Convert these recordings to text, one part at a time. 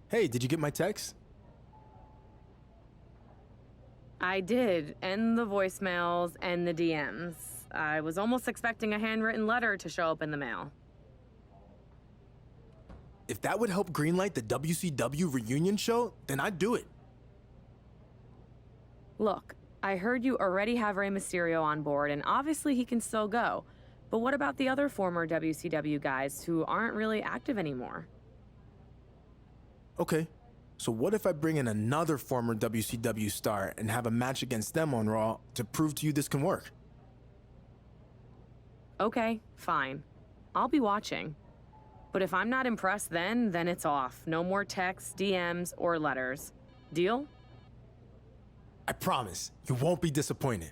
Hey, did you get my text? I did, and the voicemails and the DMs. I was almost expecting a handwritten letter to show up in the mail. If that would help greenlight the WCW reunion show, then I'd do it. Look, I heard you already have Rey Mysterio on board, and obviously he can still go. But what about the other former WCW guys who aren't really active anymore? Okay, so what if I bring in another former WCW star and have a match against them on Raw to prove to you this can work? Okay, fine. I'll be watching. But if I'm not impressed then it's off. No more texts, DMs, or letters. Deal? I promise, you won't be disappointed.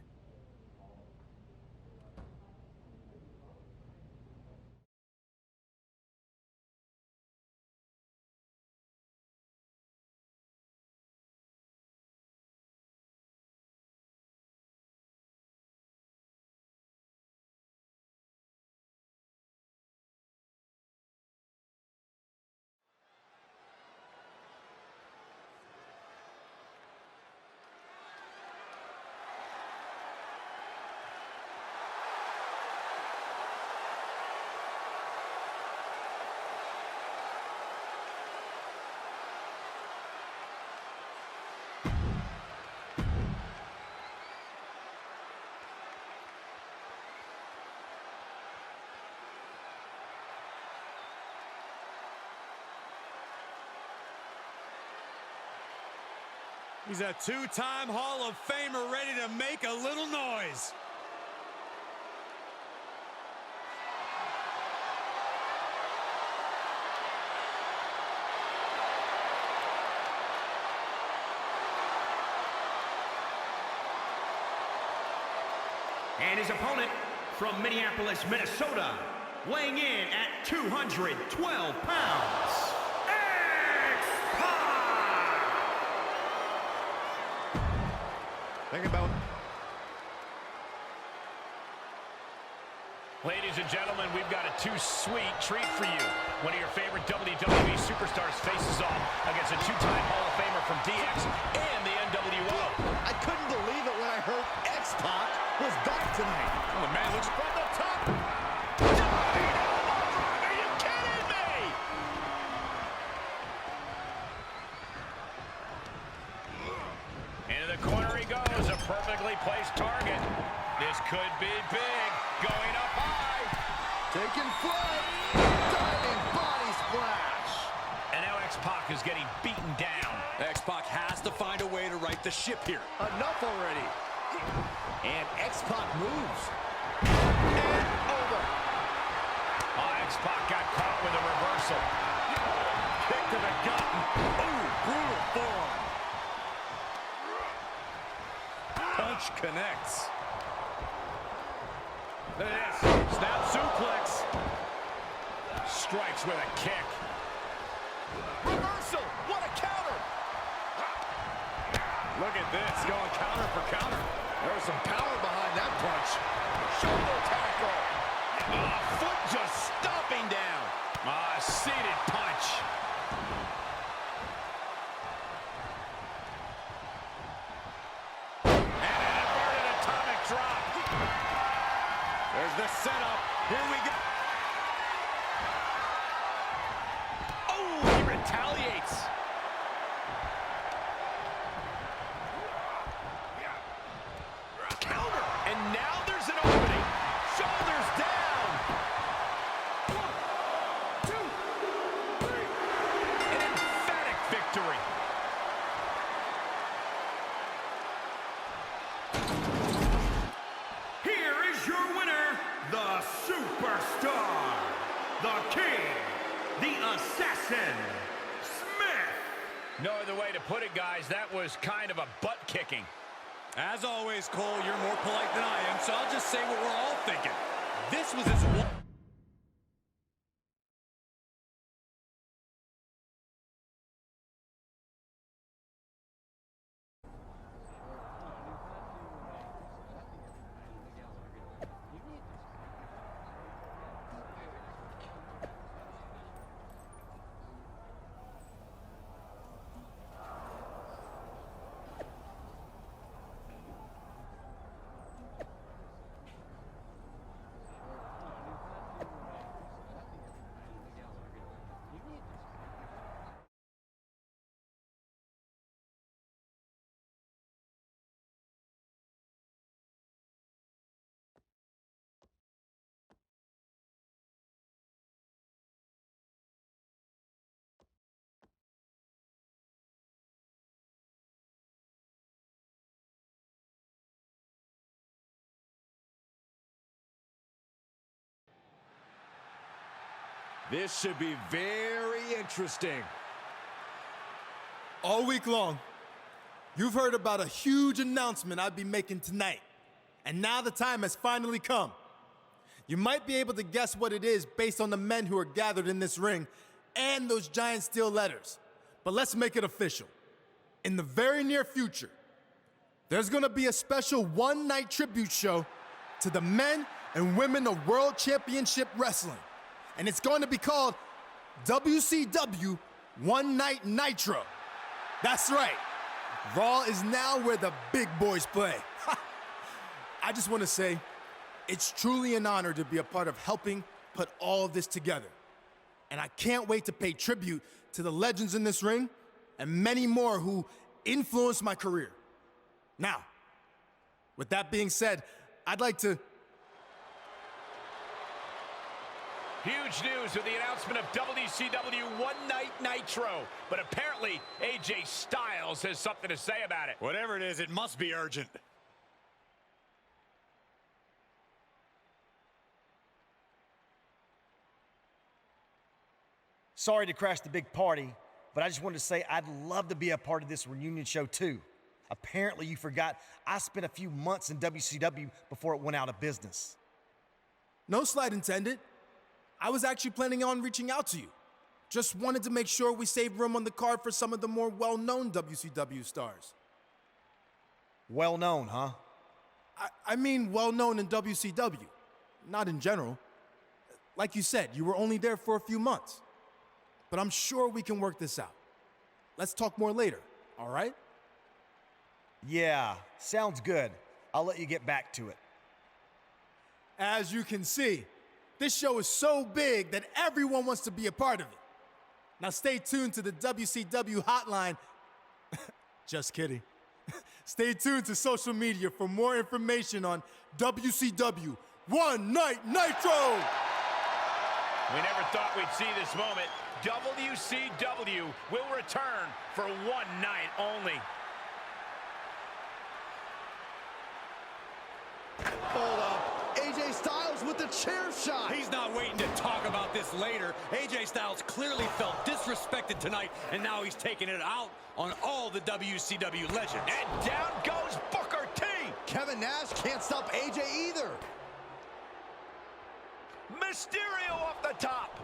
He's a two-time Hall of Famer ready to make a little noise. And his opponent from Minneapolis, Minnesota, weighing in at 212 pounds. Think about. Ladies and gentlemen, we've got a too-sweet treat for you. One of your favorite WWE superstars faces off against a two-time Hall of Famer from DX and the NWO. I couldn't believe it when I heard X-Pac was back tonight. Oh, the man looks from the top. Are you kidding me? Into the corner he goes, a perfectly placed target. This could be big, going up high. Taking flight, diving body splash. And now X-Pac is getting beaten down. X-Pac has to find a way to right the ship here. Enough already. And X-Pac moves. And over. Oh, X-Pac got caught with a reversal. Kick to the gut. Ooh, brutal form. Punch connects. Look at this. Snap suplex. Strikes with a kick. Reversal. What a counter. Look at this. Going counter for counter. There's some power behind that punch. Shoulder tackle. Foot just stomping down. Seated punch. And an inverted atomic drop. There's the setup. Here we go. Oh, he retaliates. Counter. And now there's an opening. Shoulders down. 1, 2, 3. An emphatic victory. Here is your winner, the Superstar, the King, the Assassin, Smith. No other way to put it, guys. That was kind of a butt kicking. As always, Cole, you're more polite than I am, so I'll just say what we're all thinking. This was his one. This should be very interesting. All week long, you've heard about a huge announcement I'd be making tonight. And now the time has finally come. You might be able to guess what it is based on the men who are gathered in this ring and those giant steel letters. But let's make it official. In the very near future, there's gonna be a special one-night tribute show to the men and women of World Championship Wrestling. And it's going to be called WCW One Night Nitro. That's right. Raw is now where the big boys play. I just want to say, it's truly an honor to be a part of helping put all of this together. And I can't wait to pay tribute to the legends in this ring and many more who influenced my career. Now, with that being said, I'd like to... Huge news with the announcement of WCW One Night Nitro. But apparently, AJ Styles has something to say about it. Whatever it is, it must be urgent. Sorry to crash the big party, but I just wanted to say I'd love to be a part of this reunion show too. Apparently you forgot I spent a few months in WCW before it went out of business. No slight intended. I was actually planning on reaching out to you. Just wanted to make sure we saved room on the card for some of the more well-known WCW stars. Well known, huh? I mean well-known in WCW, not in general. Like you said, you were only there for a few months. But I'm sure we can work this out. Let's talk more later, all right? Yeah, sounds good. I'll let you get back to it. As you can see, this show is so big that everyone wants to be a part of it. Now stay tuned to the WCW hotline. Just kidding. Stay tuned to social media for more information on WCW One Night Nitro! We never thought we'd see this moment. WCW will return for one night only. Hold up. AJ Styles with the chair shot. He's not waiting to talk about this later. AJ Styles clearly felt disrespected tonight, and now he's taking it out on all the WCW legends. And down goes Booker T. Kevin Nash can't stop AJ either. Mysterio off the top.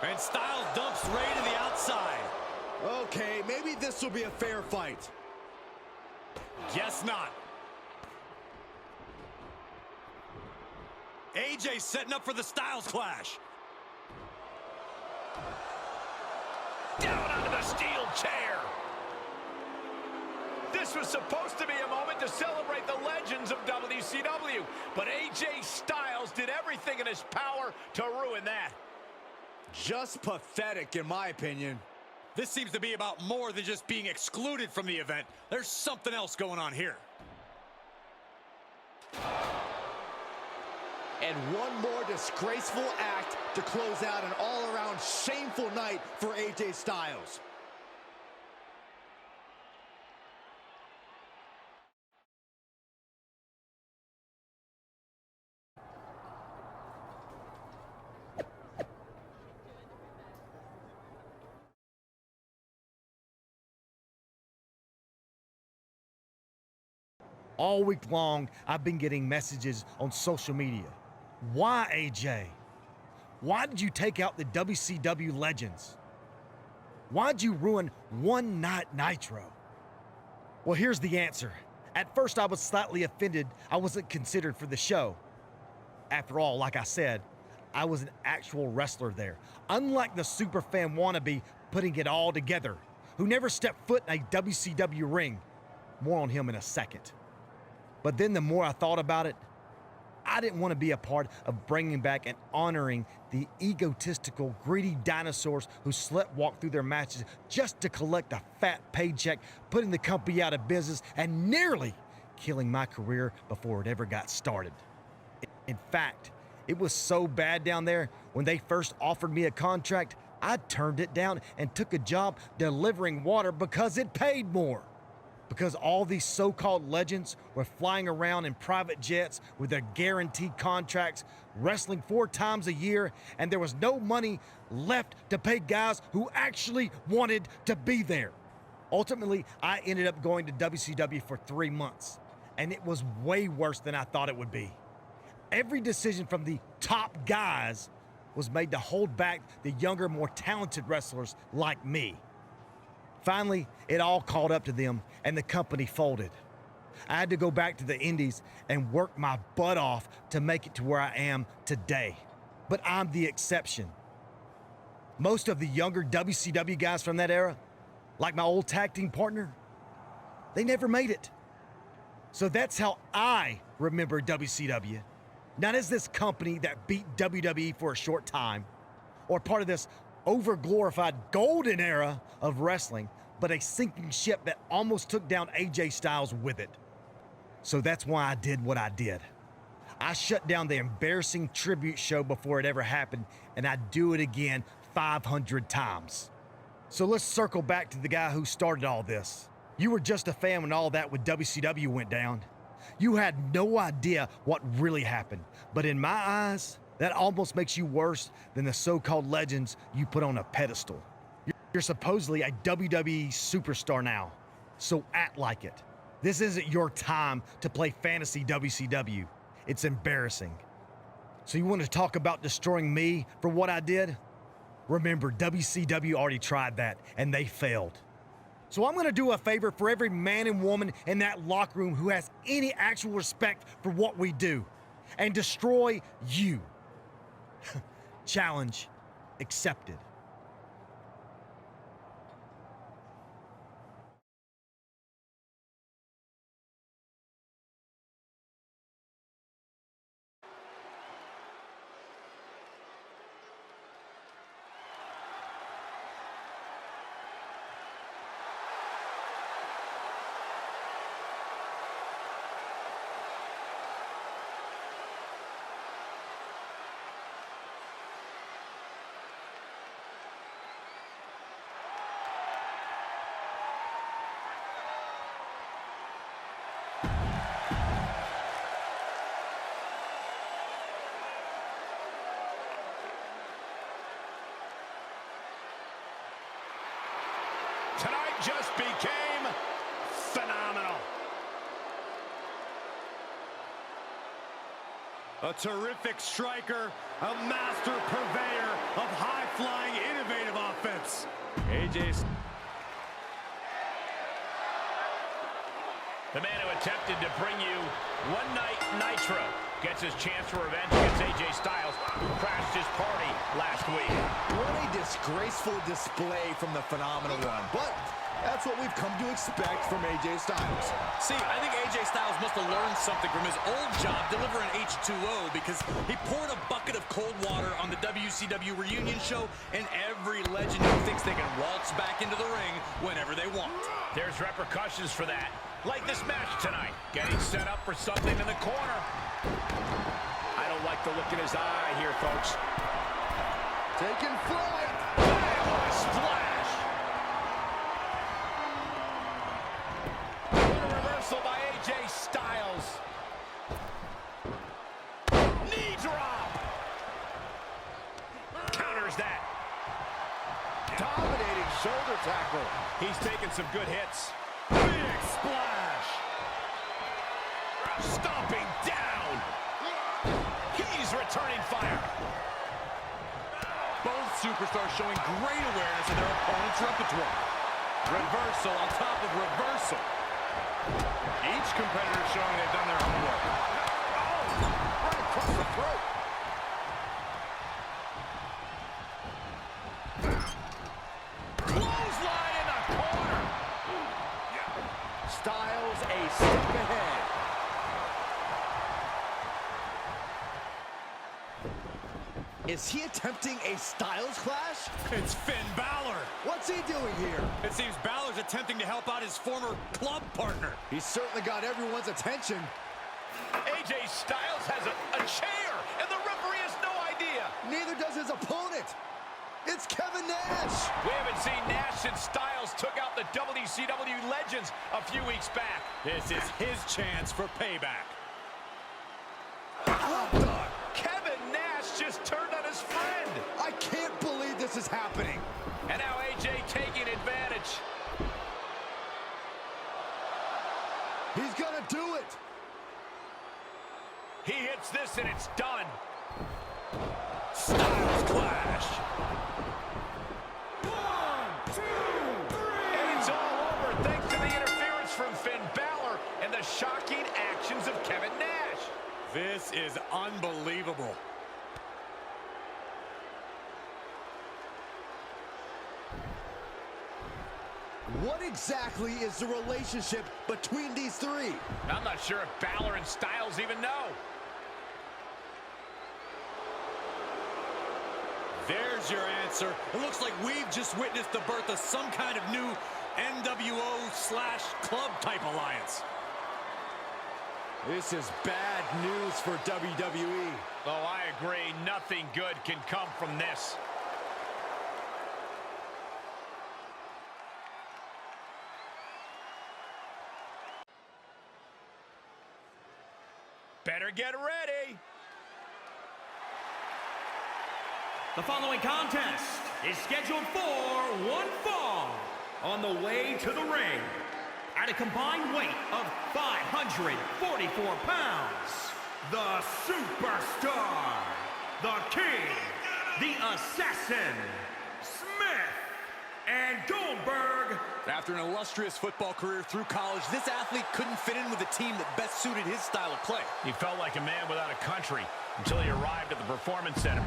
And Styles dumps Ray to the outside. Okay, maybe this will be a fair fight. Guess not. AJ setting up for the Styles clash. Down onto the steel chair. This was supposed to be a moment to celebrate the legends of WCW, but AJ Styles did everything in his power to ruin that. Just pathetic, in my opinion. This seems to be about more than just being excluded from the event. There's something else going on here. And one more disgraceful act to close out an all-around shameful night for AJ Styles. All week long, I've been getting messages on social media. Why, AJ? Why did you take out the WCW legends? Why'd you ruin One Night Nitro? Well, here's the answer. At first, I was slightly offended I wasn't considered for the show. After all, like I said, I was an actual wrestler there, unlike the superfan wannabe putting it all together, who never stepped foot in a WCW ring. More on him in a second. But then the more I thought about it, I didn't want to be a part of bringing back and honoring the egotistical, greedy dinosaurs who sleptwalk through their matches just to collect a fat paycheck, putting the company out of business and nearly killing my career before it ever got started. In fact, it was so bad down there, when they first offered me a contract, I turned it down and took a job delivering water because it paid more. because all these so-called legends were flying around in private jets with their guaranteed contracts, wrestling 4 times a year, and there was no money left to pay guys who actually wanted to be there. Ultimately, I ended up going to WCW for 3 months, and it was way worse than I thought it would be. Every decision from the top guys was made to hold back the younger, more talented wrestlers like me. Finally, it all caught up to them, and the company folded. I had to go back to the Indies and work my butt off to make it to where I am today. But I'm the exception. Most of the younger WCW guys from that era, like my old tag team partner, they never made it. So that's how I remember WCW. Not as this company that beat WWE for a short time, or part of this over-glorified golden era of wrestling, but a sinking ship that almost took down AJ Styles with it. So that's why I did what I did. I shut down the embarrassing tribute show before it ever happened, and I'd do it again 500 times. So let's circle back to the guy who started all this. You were just a fan when all that with WCW went down. You had no idea what really happened, but in my eyes, that almost makes you worse than the so-called legends you put on a pedestal. You're supposedly a WWE superstar now, so act like it. This isn't your time to play fantasy WCW. It's embarrassing. So you want to talk about destroying me for what I did? Remember, WCW already tried that, and they failed. So I'm gonna do a favor for every man and woman in that locker room who has any actual respect for what we do, and destroy you. Challenge accepted. Tonight just became phenomenal. A terrific striker, a master purveyor of high-flying, innovative offense. AJ's... The man who attempted to bring you One Night Nitro gets his chance for revenge against AJ Styles, who crashed his party last week. What a disgraceful display from the Phenomenal One, but that's what we've come to expect from AJ Styles. See, I think AJ Styles must have learned something from his old job delivering H2O, because he poured a bucket of cold water on the WCW reunion show, and every legend who thinks they can waltz back into the ring whenever they want. There's repercussions for that, like this match tonight, getting set up for something in the corner. I don't like the look in his eye here, folks. Taking flight. Bam, what a splash! What a reversal by AJ Styles. Knee drop. Counters that. Dominating shoulder tackle. He's taking some good hits. Big splash. Stomping down. He's returning fire. Both superstars showing great awareness of their opponent's repertoire. Reversal on top of reversal. Each competitor showing they've done their homework. Oh, right across the throat. Clothesline in the corner. Styles a step ahead. Is he attempting a Styles clash? It's Finn Balor. What's he doing here? It seems Balor's attempting to help out his former club partner. He's certainly got everyone's attention. AJ Styles has a chair, and the referee has no idea. Neither does his opponent. It's Kevin Nash. We haven't seen Nash since Styles took out the WCW legends a few weeks back. This is his chance for payback. What the? Kevin Nash just turned on his friend. I can't believe this is happening. And now AJ taking advantage. He's gonna do it. He hits this and it's done. Styles clash. 1, 2, 3. And it's all over thanks to the interference from Finn Balor and the shocking actions of Kevin Nash. This is unbelievable. What exactly is the relationship between these three? I'm not sure if Balor and Styles even know. There's your answer. It looks like we've just witnessed the birth of some kind of new NWO/club type alliance. This is bad news for WWE. Oh, I agree. Nothing good can come from this. Better get ready. The following contest is scheduled for one fall on the way to the ring. At a combined weight of 544 pounds, the Superstar, the King, the Assassin, Smith, and Goldberg. After an illustrious football career through college, this athlete couldn't fit in with a team that best suited his style of play. He felt like a man without a country until he arrived at the Performance Center.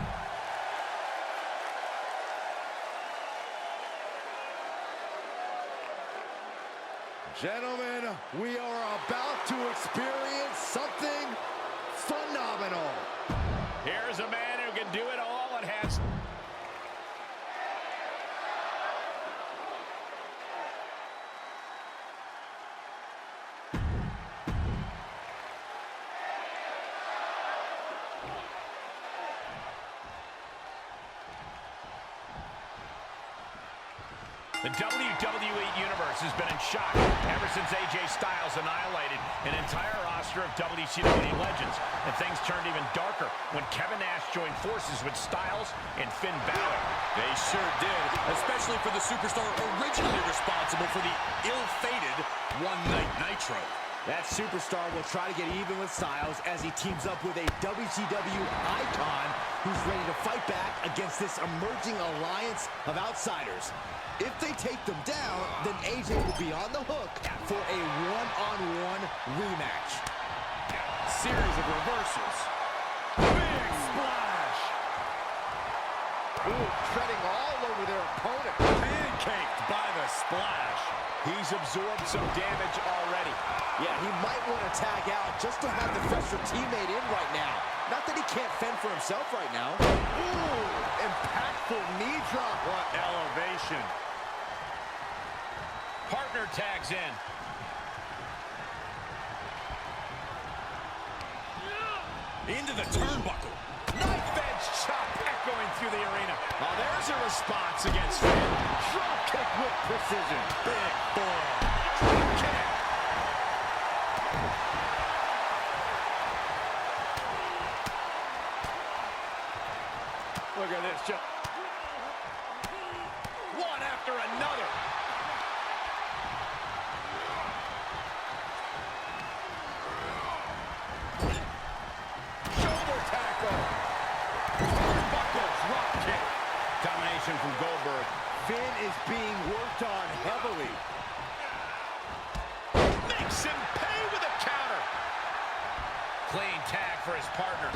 Gentlemen, we are about to experience something phenomenal. Here's a man who can do it all and has... The WWE Universe has been in shock ever since AJ Styles annihilated an entire roster of WCW legends. And things turned even darker when Kevin Nash joined forces with Styles and Finn Balor. They sure did, especially for the Superstar originally responsible for the ill-fated One Night Nitro. That Superstar will try to get even with Styles as he teams up with a WCW icon who's ready to fight back against this emerging alliance of outsiders. If they take them down, then AJ will be on the hook for a one-on-one rematch. Series of reversals. Big splash! Ooh, treading all over their opponent. Pancaked by the splash. He's absorbed some damage already. Yeah, he might want to tag out just to have the fresher teammate in right now. Not that he can't fend for himself right now. Ooh, impactful knee drop. What elevation. Partner tags in. Into the turnbuckle. Knife edge chop echoing through the arena. Oh, there's a response against Finn. Drop kick with precision. Big forearm. Drop kick. Look at this. Just One after another. Shoulder tackle. Turnbuckle drop kick. Domination from Goldberg. Finn is being worked on heavily. Makes him pay with a counter. Clean tag for his partner.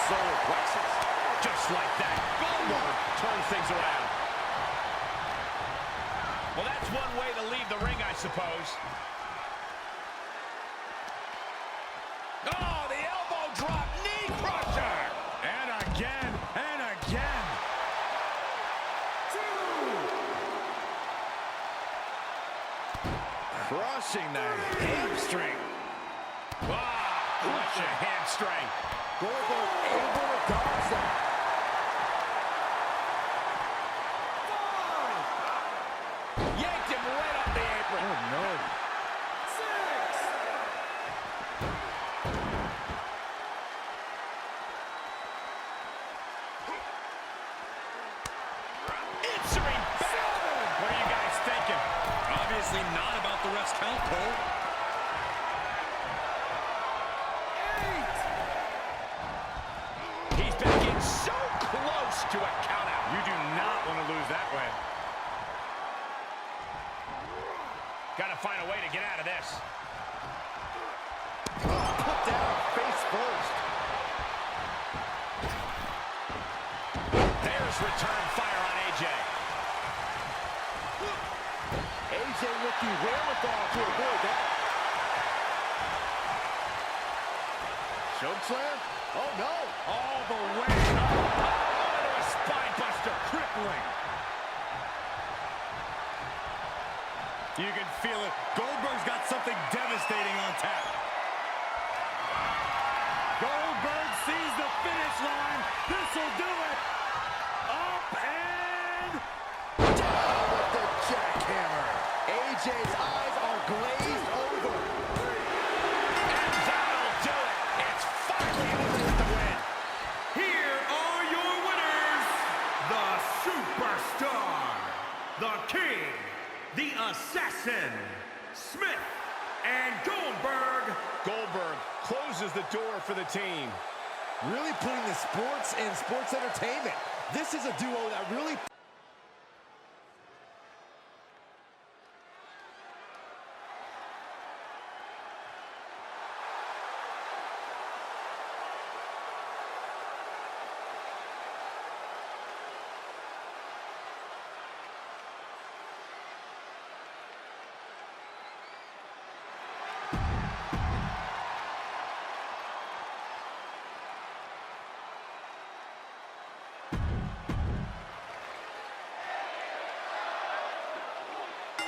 Solar plexus. Just like that, Goldberg turns things around. Well, that's one way to leave the ring, I suppose. Oh, the elbow drop, knee crusher. and again and again. crushing the hamstring. Wow, crush a hamstring. Goldberg able to dodge that. Yanked him right off the apron. Oh, no. 6. Answering back. What are you guys thinking? Obviously not about the ref's count, Cole. 8. He's been getting so close to a count out. You do not want to lose that way. Got to find a way to get out of this. Put down face first. There's return fire on AJ. AJ with the wherewithal to avoid that. Chokeslam? Oh, no. All the way up. Oh, into a spine buster. Crippling. You can feel it. Goldberg's got something devastating on tap. Goldberg sees the finish line. This'll do it. Up and Down with the jackhammer. AJ's eyes are glazed over. And that'll do it. It's finally over with the win. Here are your winners, the Superstar, the King, the Assassin, Smith, and Goldberg. Goldberg closes the door for the team. Really putting the sports and sports entertainment. This is a duo that really...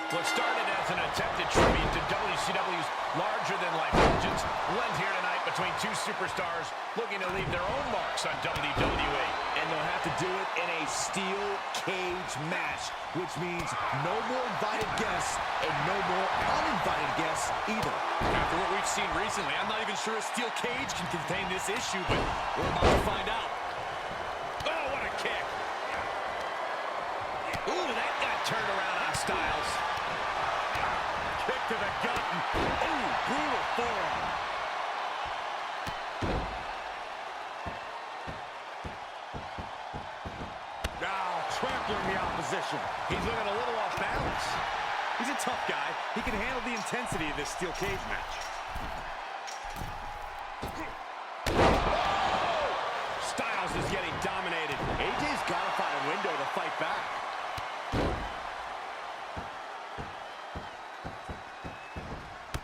What started as an attempted tribute to WCW's larger-than-life legends blends here tonight between two superstars looking to leave their own marks on WWE. And they'll have to do it in a steel cage match, which means no more invited guests and no more uninvited guests either. after what we've seen recently, I'm not even sure a steel cage can contain this issue, but we're about to find out. Oh, what a kick. Ooh, that got turned around on Styles. Kick to the gut. Ooh, brutal forearm. Now trampling the opposition. He's looking a little off balance. He's a tough guy. He can handle the intensity of this steel cage match. Styles is getting dominated. AJ's got to find a window to fight back.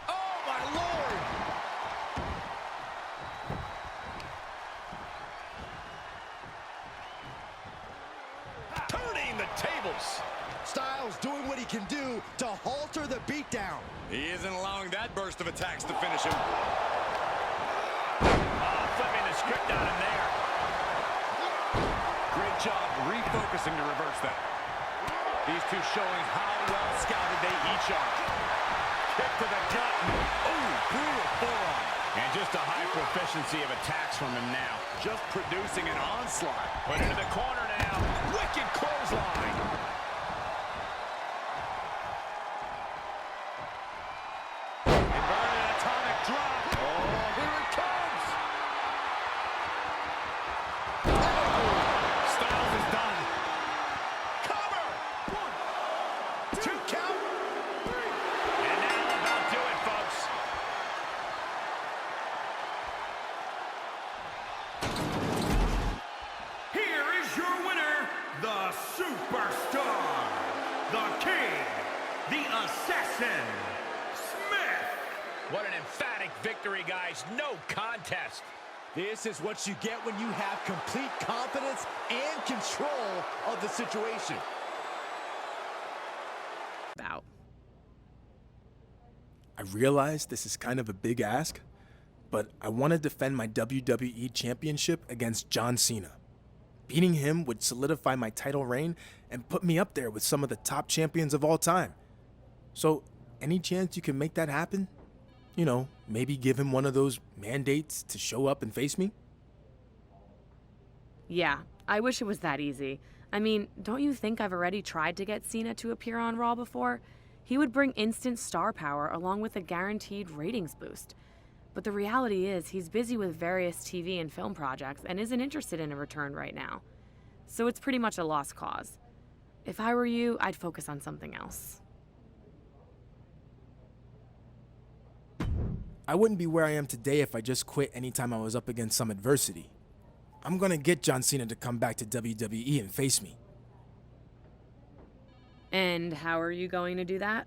Oh, my Lord! Turning the tables. Styles doing what he can do to halter the beatdown. He isn't allowing that burst of attacks to finish him. Flipping the script on him there. Great job refocusing to reverse that. These two showing how well scouted they each are. Kick to the gut. Ooh, brutal forearm. And just a high proficiency of attacks from him now. Just producing an onslaught. Put into the corner now. Wicked clothesline. Inverted atomic drop. Oh, here it comes! Styles is done. Cover! 1, 2 count. And that'll about do it, folks. Here is your winner, the Superstar, the King, the Assassin, Smith. What an emphatic victory, guys. No contest. This is what you get when you have complete confidence and control of the situation. About. I realize this is kind of a big ask, but I want to defend my WWE Championship against John Cena. Beating him would solidify my title reign and put me up there with some of the top champions of all time. So, any chance you can make that happen? You know, maybe give him one of those mandates to show up and face me? Yeah, I wish it was that easy. I mean, don't you think I've already tried to get Cena to appear on Raw before? He would bring instant star power along with a guaranteed ratings boost. But the reality is he's busy with various TV and film projects and isn't interested in a return right now. So it's pretty much a lost cause. If I were you, I'd focus on something else. I wouldn't be where I am today if I just quit anytime I was up against some adversity. I'm gonna get John Cena to come back to WWE and face me. And how are you going to do that?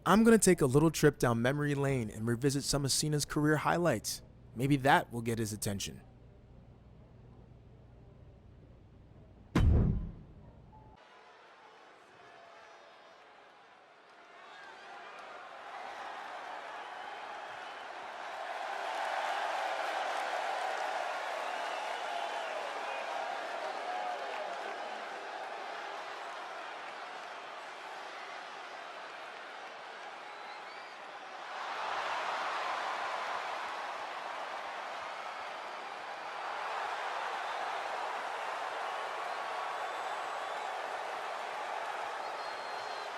I'm gonna take a little trip down memory lane and revisit some of Cena's career highlights. Maybe that will get his attention.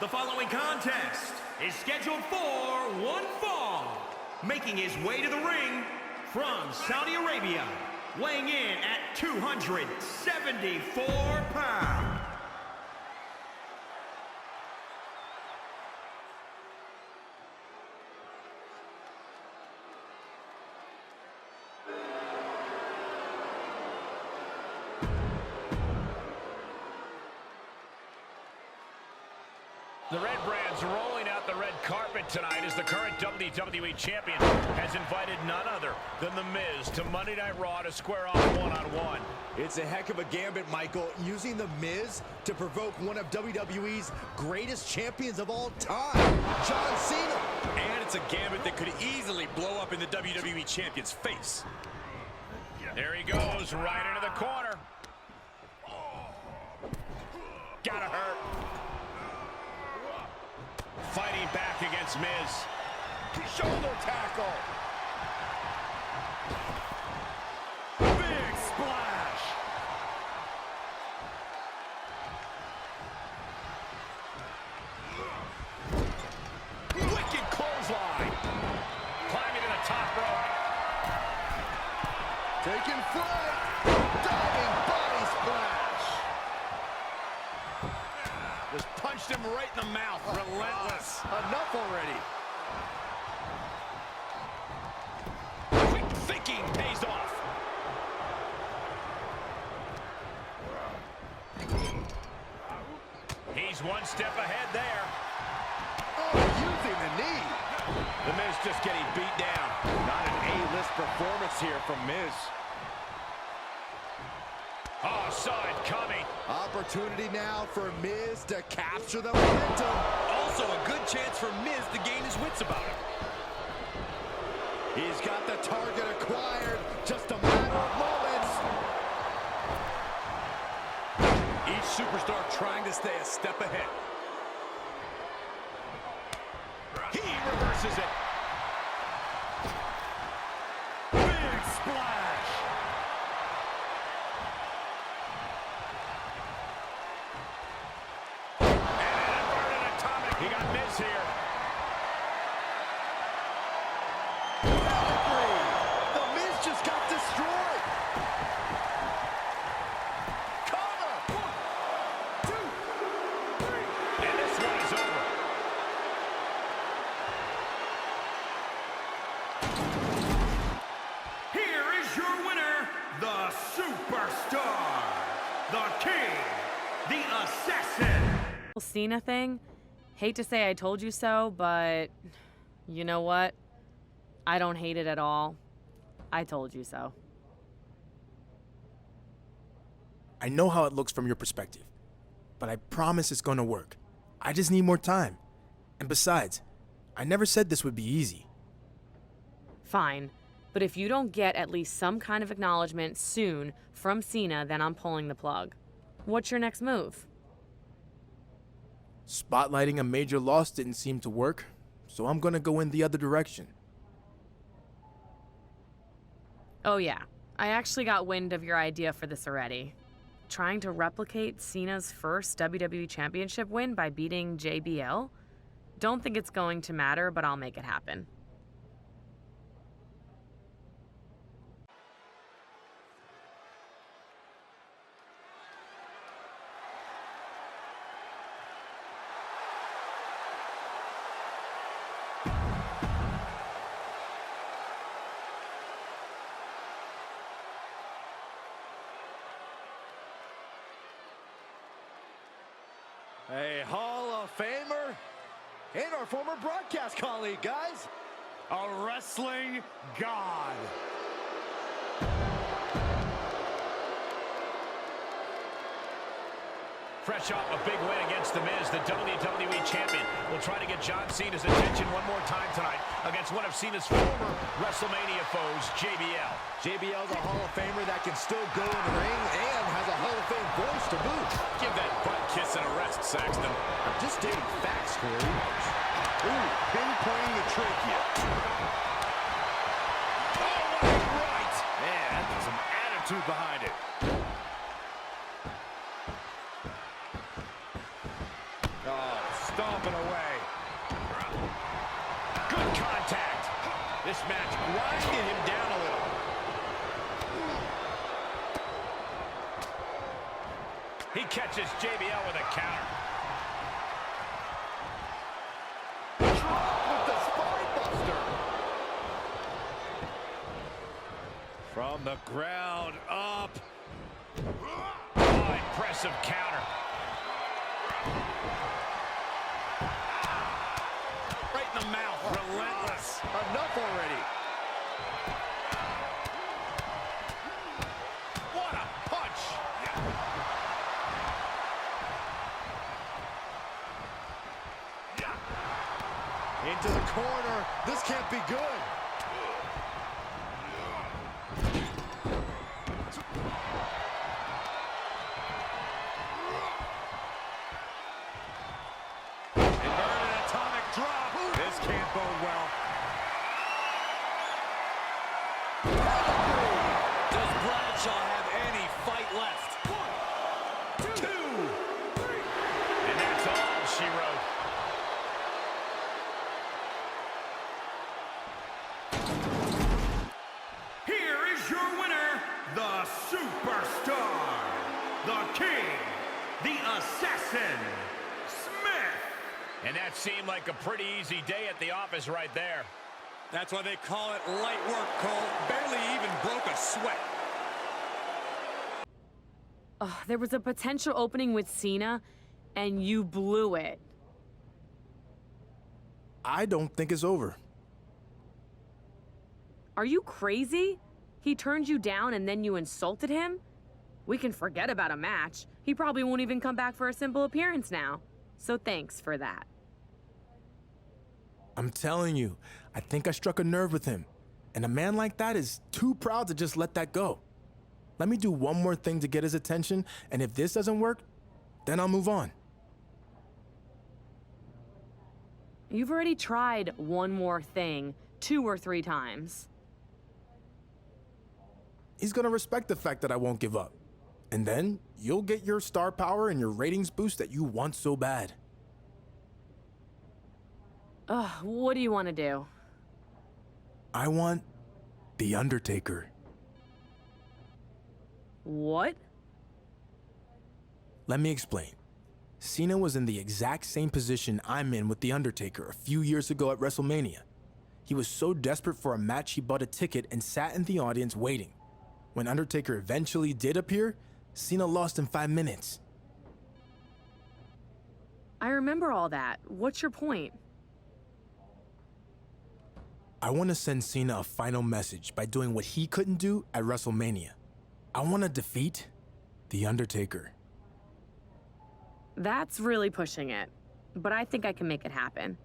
The following contest is scheduled for one fall. Making his way to the ring from Saudi Arabia, weighing in at 274 pounds. The Red Brand's rolling out the red carpet tonight as the current WWE Champion has invited none other than The Miz to Monday Night Raw to square off one-on-one. It's a heck of a gambit, Michael, using The Miz to provoke one of WWE's greatest champions of all time, John Cena. And it's a gambit that could easily blow up in the WWE Champion's face. There he goes, right into the corner. Gotta hurt. Fighting back against Miz. Shoulder tackle. Big splash. Wicked clothesline. Climbing to the top rope. Taking flight. Diving body splash. Just punched him right in the mouth. Relentless. Enough already. Quick thinking pays off. He's one step ahead there. Oh, using the knee. The Miz just getting beat down. Not an A-list performance here from Miz. Oh, saw it coming. Opportunity now for Miz to capture the momentum. Also a good chance for Miz to gain his wits about him. He's got the target acquired. Just a matter of moments. Each superstar trying to stay a step ahead. He reverses it. Big splash. He got Miz here. The Miz just got destroyed. Cover. 1, 2, 3. And this one is over. Here is your winner, the Superstar, the King, the Assassin. Cena thing? Hate to say I told you so, but you know what? I don't hate it at all. I told you so. I know how it looks from your perspective, but I promise it's gonna work. I just need more time. And besides, I never said this would be easy. Fine, but if you don't get at least some kind of acknowledgement soon from Cena, then I'm pulling the plug. What's your next move? Spotlighting a major loss didn't seem to work, so I'm gonna go in the other direction. Oh yeah, I actually got wind of your idea for this already. Trying to replicate Cena's first WWE Championship win by beating JBL? Don't think it's going to matter, but I'll make it happen. A Hall of Famer and our former broadcast colleague, guys. A wrestling god. Fresh off a big win against The Miz, the WWE Champion will try to get John Cena's attention one more time tonight against one of Cena's former WrestleMania foes, JBL. JBL's a Hall of Famer that can still go in the ring and has a Hall of Fame voice to boot. Give that butt kiss and a rest, Saxton. I'm just stating facts, Corey. Ooh, pinpointing the trachea. Oh, what a right! Man, there's some attitude behind it. Stomping away. Good contact. This match grinded him down a little. He catches JBL with a counter. Drop with the spine buster. From the ground up. Oh, impressive counter. Right in the mouth, relentless. Enough already. What a punch! Into the corner. This can't be good. Superstar, the King, the Assassin, Smith. And that seemed like a pretty easy day at the office right there. That's why they call it light work, Cole. Barely even broke a sweat. There was a potential opening with Cena, and you blew it. I don't think it's over. Are you crazy? He turned you down and then you insulted him? We can forget about a match. He probably won't even come back for a simple appearance now. So thanks for that. I'm telling you, I think I struck a nerve with him. And a man like that is too proud to just let that go. Let me do one more thing to get his attention, and if this doesn't work, then I'll move on. You've already tried one more thing 2 or 3 times. He's gonna respect the fact that I won't give up. And then you'll get your star power and your ratings boost that you want so bad. What do you want to do? I want The Undertaker. What? Let me explain. Cena was in the exact same position I'm in with The Undertaker a few years ago at WrestleMania. He was so desperate for a match he bought a ticket and sat in the audience waiting. When Undertaker eventually did appear, Cena lost in 5 minutes. I remember all that. What's your point? I want to send Cena a final message by doing what he couldn't do at WrestleMania. I want to defeat The Undertaker. That's really pushing it, but I think I can make it happen.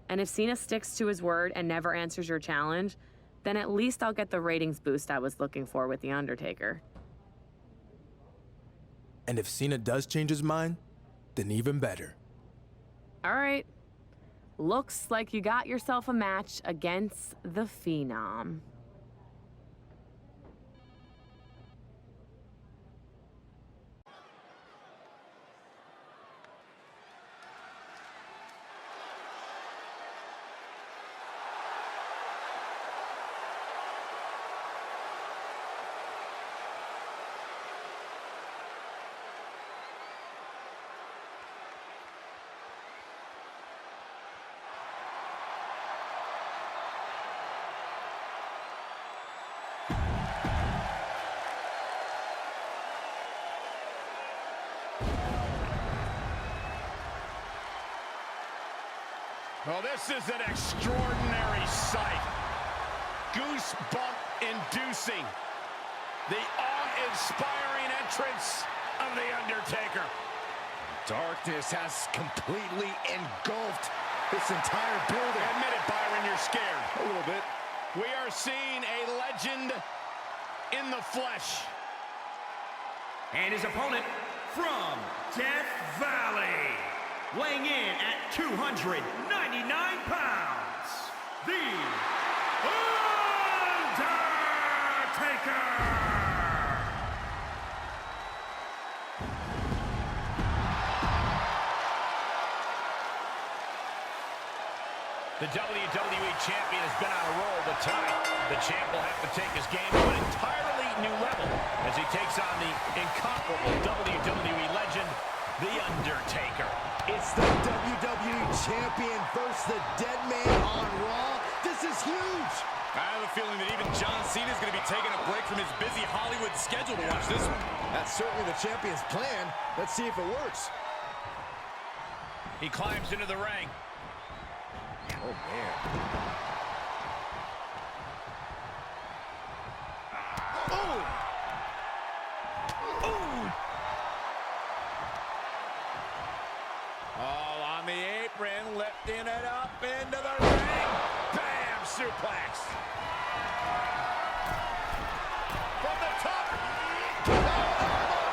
And if Cena sticks to his word and never answers your challenge, then at least I'll get the ratings boost I was looking for with The Undertaker. And if Cena does change his mind, then even better. All right. Looks like you got yourself a match against the Phenom. Well, this is an extraordinary sight. Goosebump-inducing. The awe-inspiring entrance of The Undertaker. Darkness has completely engulfed this entire building. Admit it, Byron, you're scared. A little bit. We are seeing a legend in the flesh. And his opponent from Death Valley, weighing in at 299 pounds, The Undertaker! The WWE Champion has been on a roll, but tonight, the champ will have to take his game to an entirely new level as he takes on the incomparable WWE legend, The Undertaker. It's the WWE Champion versus the Dead Man on Raw. This is huge. I have a feeling that even John Cena is going to be taking a break from his busy Hollywood schedule to watch this one. That's certainly the champion's plan. Let's see if it works. He climbs into the ring. Oh, man. Oh! Oh! All on the apron, lifting it up into the ring. Bam! Suplex. From the top. Elbow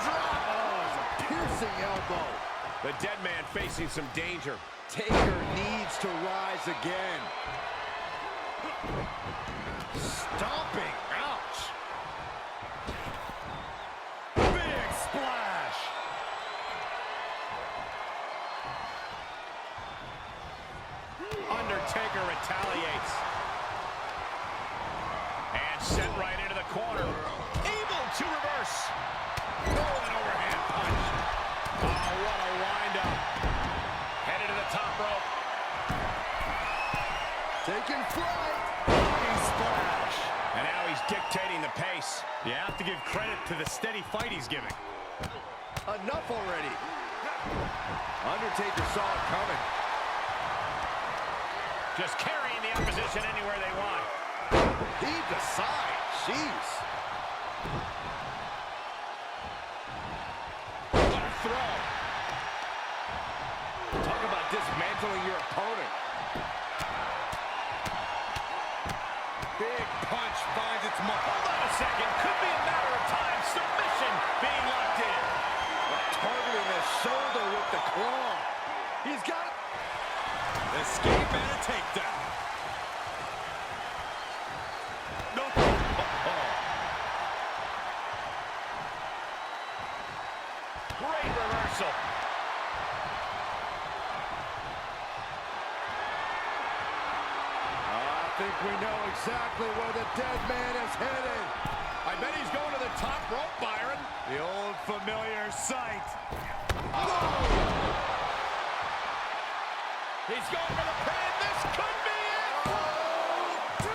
drop. Oh, it's a piercing elbow. The Dead Man facing some danger. Taker needs to rise again. Stomping. Ouch. Big splash. Undertaker retaliates. And sent right into the corner. Able to reverse. Oh, an overhand punch. Oh, what a wind-up. Headed to the top rope. Taking flight. Big splash. And now he's dictating the pace. You have to give credit to the steady fight he's giving. Enough already. Undertaker saw it coming. Just carrying the opposition anywhere they want. Heave the side. Jeez. What a throw. Talk about dismantling your opponent. Big punch finds its mark. Hold on a second. Could be a matter of time. Submission being locked in. Targeting the shoulder with the claw. He's got it. Escape and a takedown. No. Great reversal. I think we know exactly where the Dead Man is headed. I bet he's going to the top rope, Byron. The old familiar sight. He's going for the pin. This could be it.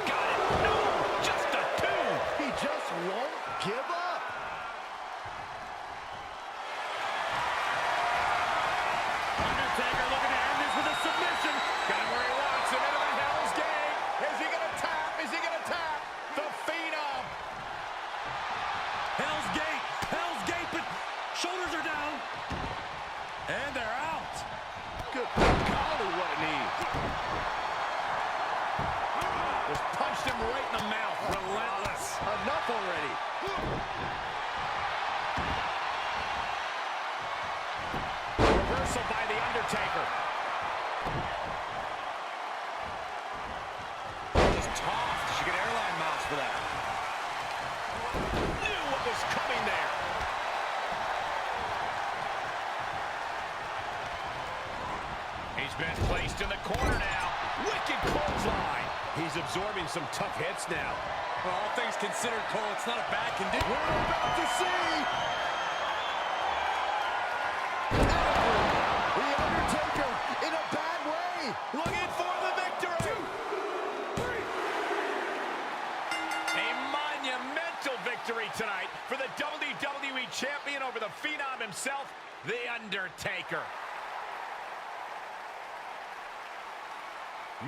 Got it. No, just a two. He just won't give up. Undertaker looking to end this with a submission. Got him where he wants him into the Hell's Gate. Is he going to tap? Is he going to tap? The Phenom. Hell's Gate. Hell's Gate, but shoulders are down. And they're out. Good golly, what a knee. punched him right in the mouth. Relentless. Enough already. Reversal by The Undertaker. Just tossed. She get airline miles for that. Knew what was coming there. He's been placed in the corner now. Wicked clothesline. He's absorbing some tough hits now. Well, all things considered, Cole, it's not a bad condition. We're about to see The Undertaker in a bad way. Looking for the victory. 2, 3. A monumental victory tonight for the WWE Champion over the Phenom himself, The Undertaker.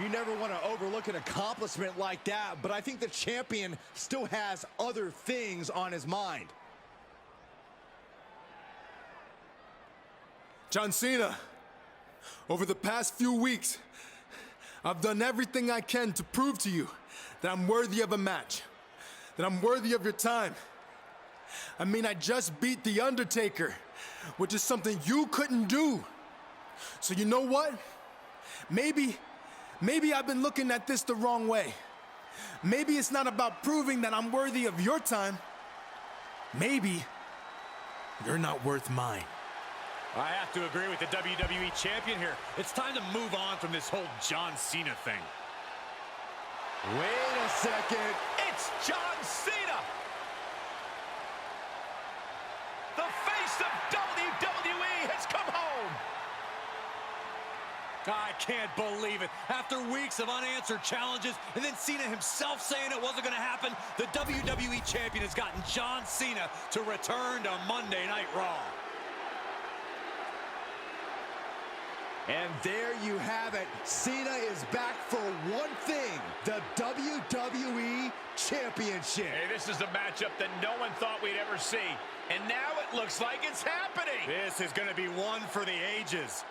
You never want to overlook an accomplishment like that, but I think the champion still has other things on his mind. John Cena, over the past few weeks, I've done everything I can to prove to you that I'm worthy of a match, that I'm worthy of your time. I mean, I just beat The Undertaker, which is something you couldn't do. So you know what? Maybe I've been looking at this the wrong way. Maybe it's not about proving that I'm worthy of your time. Maybe you're not worth mine. I have to agree with the WWE Champion here. It's time to move on from this whole John Cena thing. Wait a second. It's John Cena, the face of WWE has come home. I can't believe it. After weeks of unanswered challenges, and then Cena himself saying it wasn't going to happen, the WWE Champion has gotten John Cena to return to Monday Night Raw. And there you have it. Cena is back for one thing, the WWE Championship. Hey, this is a matchup that no one thought we'd ever see. And now it looks like it's happening. This is going to be one for the ages.